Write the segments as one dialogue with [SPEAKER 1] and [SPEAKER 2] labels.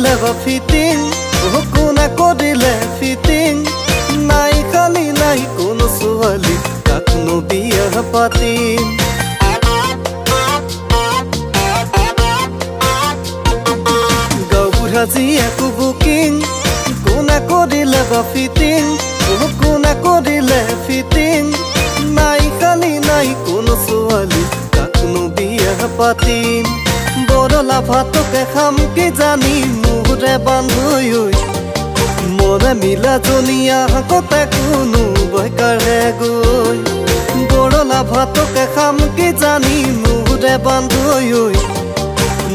[SPEAKER 1] কৰিলে বা ফিটিং কোনে কৰিলে ফিটিং নাই খালি নাই কোনো ছোৱালী কাকনো বিয়া পাতিম গাঁওবুঢ়া জীয়েকো বুকিং কোনে কৰিলে বা ফিটিং কোনে কৰিলে ফিটিং নাই খালি নাই কোনো ছোৱালী কাকনো বিয়া পাতিম বৰলা ভাতকে খাম কি জানি মোৰে বান্ধৈ মনে মিলা জনীয়া কতে কোনো বৈকাৰে গৈ বৰলা ভাতকে খাম কি জানি মোৰে বান্ধৈ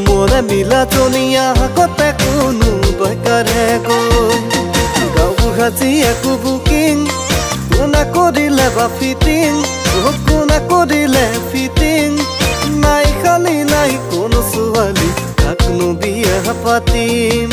[SPEAKER 1] মনে মিলা জনীয়া কতে কোনো বৈকাৰে গৈ গাঁওবুঢ়া জীয়েকো বুকিং কোনে কৰিলে বা ফিটিং কোনে কৰিলে ফিটিং নাই খালি নাই কোনো ছোৱালী কাকনো বিয়া পাতিম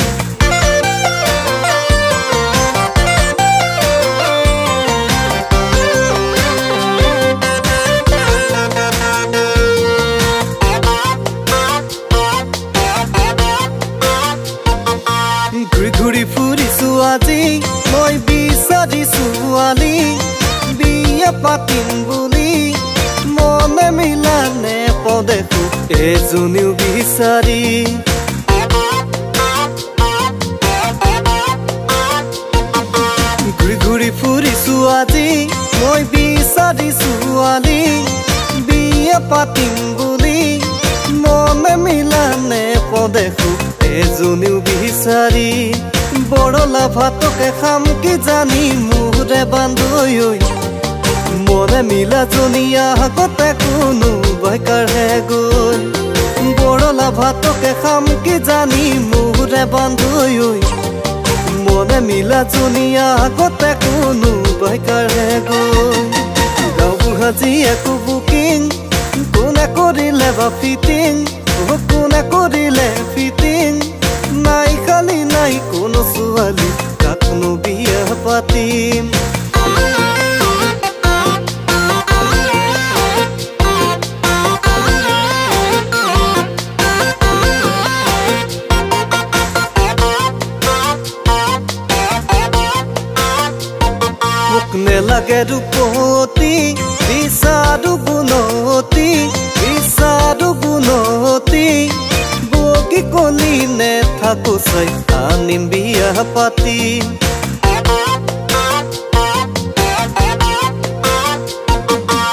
[SPEAKER 1] ঘূৰি ফুৰিছো আজি মই বিচাৰি ছোৱালী বিয়া পাতিম বুলি মনে মিলা নেপদেখো এজনীও বিচাৰি ঘূৰি ফুৰিছো আজি মই বিচাৰি ছোৱালী বিয়া পাতিম বুলি মনে মিলা নেপদেখো এজনীও বিচাৰি বৰলা ভাতকে খাম কি জানি মোৰে বান্ধৈ মনে মিলা জনীয়া কতে কোনো বৈকাৰে গৈ বৰলা ভাতকে খাম কি জানি মোৰে বান্ধৈ মনে মিলা জনীয়া কতে কোনো বৈকাৰে গৈ গাঁওবুঢ়া জীয়েকো বুকিং কোনে কৰিলে বা ফিটিং কোনে কৰিলে ফিটিং নাই খালি নাই কোনো ছোৱালী কাকনো বিয়া পাতিম মোক নেলাগে ৰূপৱতী বিচাৰো গুণৱতী বিচাৰো গুণৱতী বগী কলি নেথাকো চাই আনিম বিয়া পাতিম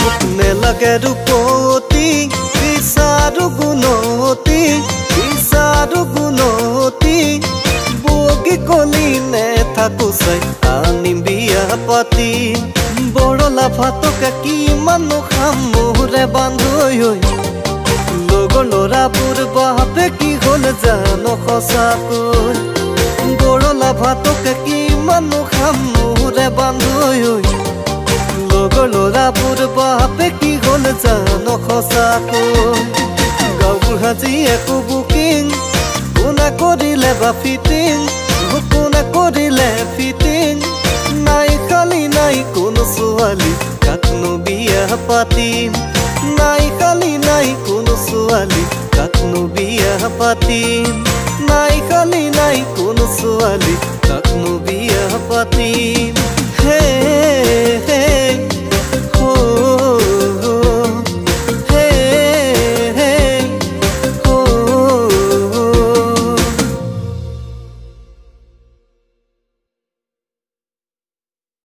[SPEAKER 1] মোক নেলাগে ৰূপৱতী বিচাৰো গুণৱতী বিচাৰো গুণৱতী বগী কলি নেথাকো চাই আনিম বিয়া পাতিম বৰলা ভাতকে কিমানো খাম মোৰে বান্ধৈ লগৰ ল'ৰাবোৰ বাপে কি হ'ল জানো সঁচাকৈ বৰলা ভাতকে কিমানো খাম মোৰে বান্ধৈ লগৰ ল'ৰাবোৰ বাপে কি হ'ল জানো সঁচাকৈ গাঁওবুঢ়া জীয়েকো বুকিং কোনে কৰিলে বা ফিটিং কোনে কৰিলে ফিটিং নাই খালি নাই কোনো ছোৱালী কাকনো বিয়া পাতিম নাই খালি নাই কোনো ছোৱালী কাকনো বিয়া পাতিম নাই খালি নাই কোনো ছোৱালী